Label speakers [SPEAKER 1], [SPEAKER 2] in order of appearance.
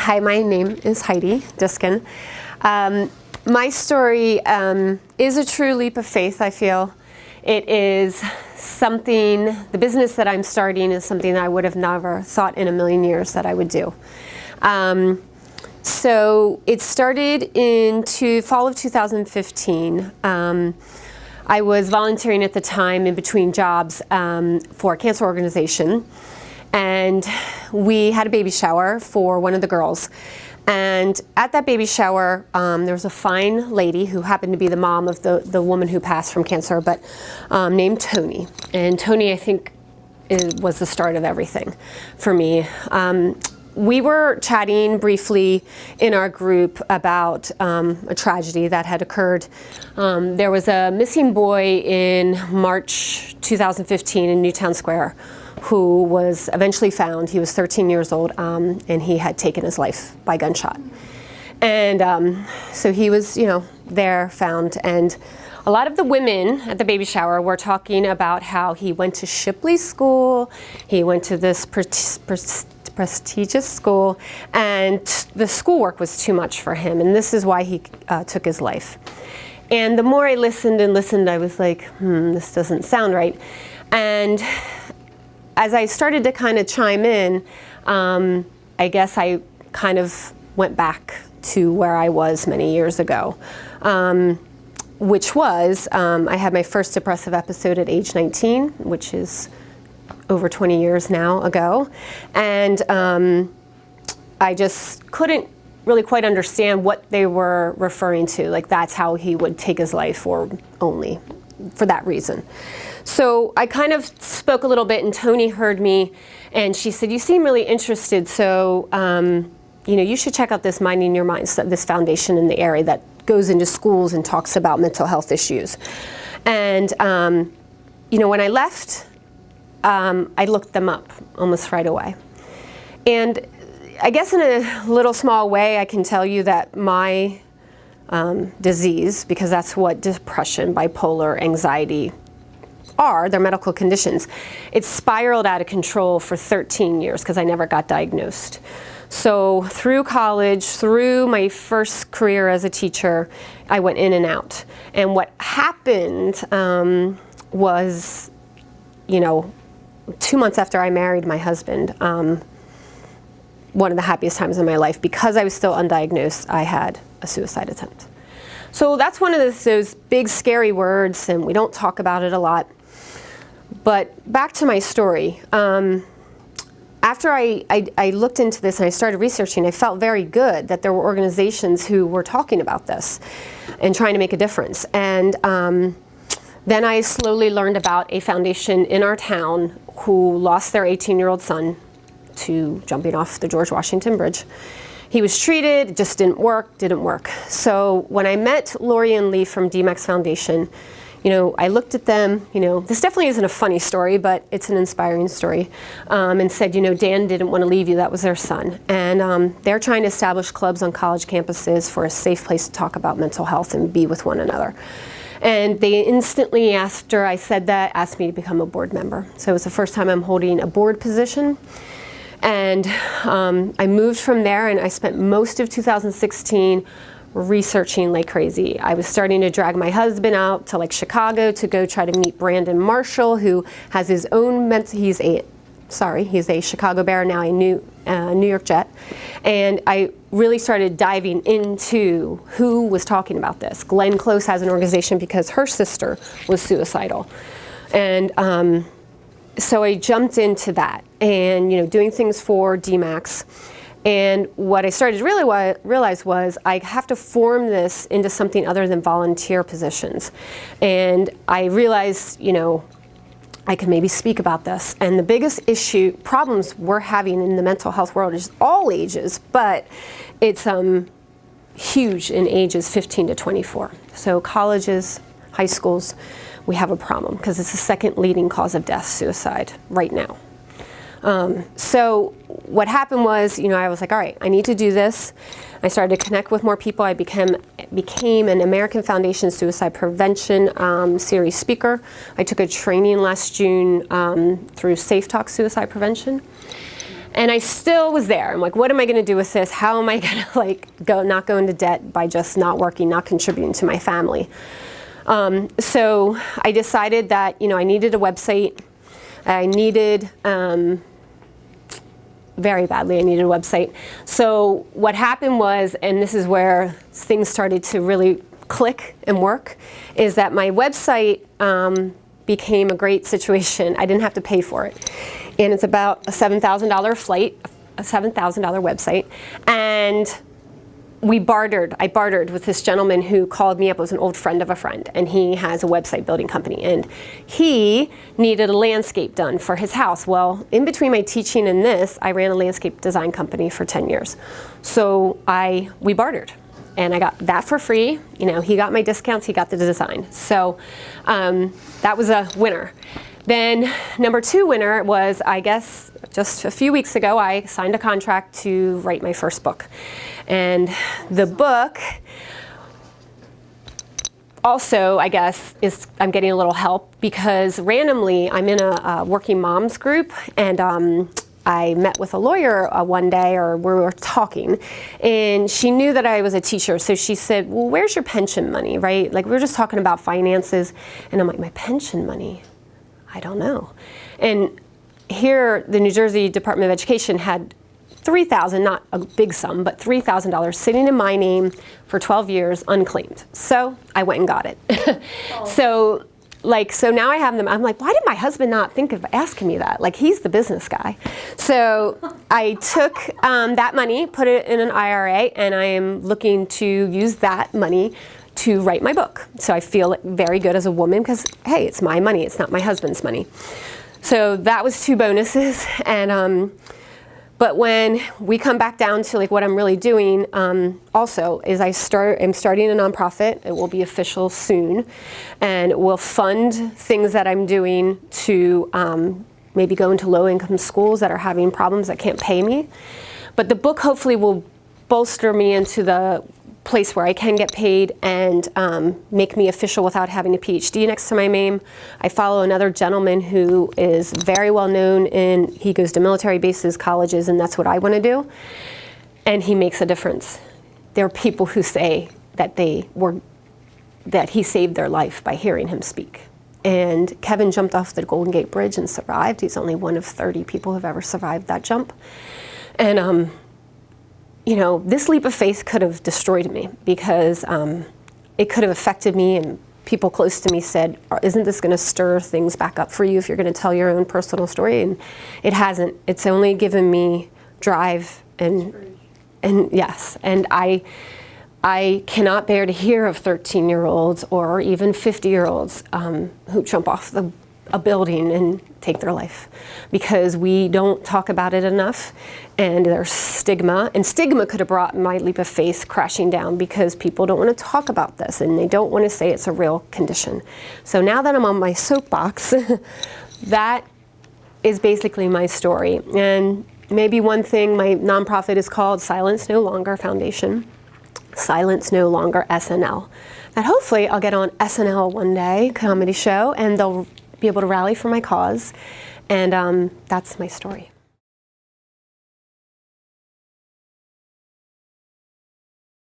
[SPEAKER 1] Hi, my name is Heidi Diskin. My story is a true leap of faith, I feel. It is something, the business that I'm starting is something that I would have never thought in a million years that I would do. So it started in fall of 2015. I was volunteering at the time in between jobs for a cancer organization, and we had a baby shower for one of the girls. And at that baby shower, there was a fine lady who happened to be the mom of the woman who passed from cancer, but named Tony. And Tony, I think, was the start of everything for me. We were chatting briefly in our group about a tragedy that had occurred. There was a missing boy in March 2015 in Newtown Square who was eventually found. He was 13 years old, and he had taken his life by gunshot. And so he was, there found. And a lot of the women at the baby shower were talking about how he went to Shipley School, he went to this prestigious school, and the schoolwork was too much for him, and this is why he took his life. And the more I listened and listened, I was like, this doesn't sound right. And as I started to kind of chime in, I guess I kind of went back to where I was many years ago, which was I had my first depressive episode at age 19, which is over 20 years now ago. And I just couldn't really quite understand what they were referring to. Like, that's how he would take his life, or only for that reason. So I kind of spoke a little bit, and Tony heard me, and she said, "You seem really interested, so you should check out this Minding Your Mind, this foundation in the area that goes into schools and talks about mental health issues." And when I left, I looked them up almost right away. And I guess in a little small way, I can tell you that my disease, because that's what depression, bipolar, anxiety are, they're medical conditions, it spiraled out of control for 13 years because I never got diagnosed. So through college, through my first career as a teacher, I went in and out. And what happened was, 2 months after I married my husband, one of the happiest times in my life, because I was still undiagnosed, I had a suicide attempt. So that's one of those big scary words, and we don't talk about it a lot. But back to my story. After I looked into this and I started researching, I felt very good that there were organizations who were talking about this and trying to make a difference. And then I slowly learned about a foundation in our town who lost their 18-year-old son to jumping off the George Washington Bridge. He was treated, it just didn't work. So when I met Lori and Lee from DMAX Foundation, I looked at them, this definitely isn't a funny story, but it's an inspiring story, and said, Dan didn't want to leave you, that was their son. And they're trying to establish clubs on college campuses for a safe place to talk about mental health and be with one another. And they instantly, after I said that, asked me to become a board member. So it was the first time I'm holding a board position. And I moved from there, and I spent most of 2016 researching like crazy. I was starting to drag my husband out to Chicago to go try to meet Brandon Marshall, who has his own he's a Chicago Bear, now a New York Jet. And I really started diving into who was talking about this. Glenn Close has an organization because her sister was suicidal. And so I jumped into that and, doing things for DMAX. And what I started to really realize was I have to form this into something other than volunteer positions. And I realized, I could maybe speak about this. And the biggest problems we're having in the mental health world is all ages, but it's huge in ages 15 to 24. So colleges, high schools, we have a problem because it's the second leading cause of death, suicide, right now. So what happened was, I was like, all right, I need to do this. I started to connect with more people. I became an American Foundation Suicide Prevention series speaker. I took a training last June through Safe Talk Suicide Prevention. And I still was there. I'm like, what am I going to do with this? How am I going to like not go into debt by just not working, not contributing to my family? So I decided that, you know, I needed a website. I needed, very badly, I needed a website. So what happened was, and this is where things started to really click and work, is that my website became a great situation. I didn't have to pay for it. And it's about a $7,000 flight, a $7,000 website. And I bartered with this gentleman who called me up. It was an old friend of a friend, and he has a website building company. And he needed a landscape done for his house. Well, in between my teaching and this, I ran a landscape design company for 10 years. So we bartered. And I got that for free. You know, he got my discounts, he got the design. So that was a winner. Then number 2 winner was, I guess, just a few weeks ago, I signed a contract to write my first book. And the book also, I guess, I'm getting a little help because randomly I'm in a working moms group, and I met with a lawyer one day, or we were talking, and she knew that I was a teacher. So she said, well, where's your pension money, right? Like, we were just talking about finances. And I'm like, my pension money? I don't know. And here, the New Jersey Department of Education had $3,000, not a big sum, but $3,000 sitting in my name for 12 years unclaimed. So I went and got it. Oh. So now I have them. I'm like, why did my husband not think of asking me that? Like, he's the business guy. So I took that money, put it in an IRA, and I am looking to use that money to write my book. So I feel very good as a woman because, hey, it's my money. It's not my husband's money. So that was 2 bonuses. And but when we come back down to like what I'm really doing, also is I'm starting a nonprofit. It will be official soon, and it will fund things that I'm doing to maybe go into low-income schools that are having problems that can't pay me. But the book hopefully will bolster me into the place where I can get paid and make me official without having a PhD next to my name. I follow another gentleman who is very well known, and he goes to military bases, colleges, and that's what I want to do. And he makes a difference. There are people who say that that he saved their life by hearing him speak. And Kevin jumped off the Golden Gate Bridge and survived. He's only one of 30 people who've ever survived that jump. And you know, this leap of faith could have destroyed me because it could have affected me, and people close to me said, isn't this going to stir things back up for you if you're going to tell your own personal story? And it hasn't. It's only given me drive and yes. And I cannot bear to hear of 13-year-olds or even 50-year-olds who jump off a building and take their life, because we don't talk about it enough, and there's stigma, and stigma could have brought my leap of faith crashing down because people don't want to talk about this and they don't want to say it's a real condition. So now that I'm on my soapbox, that is basically my story. And maybe one thing, my nonprofit is called Silence No Longer Foundation, Silence No Longer SNL. And hopefully I'll get on SNL one day, comedy show, and they'll be able to rally for my cause. And that's my story.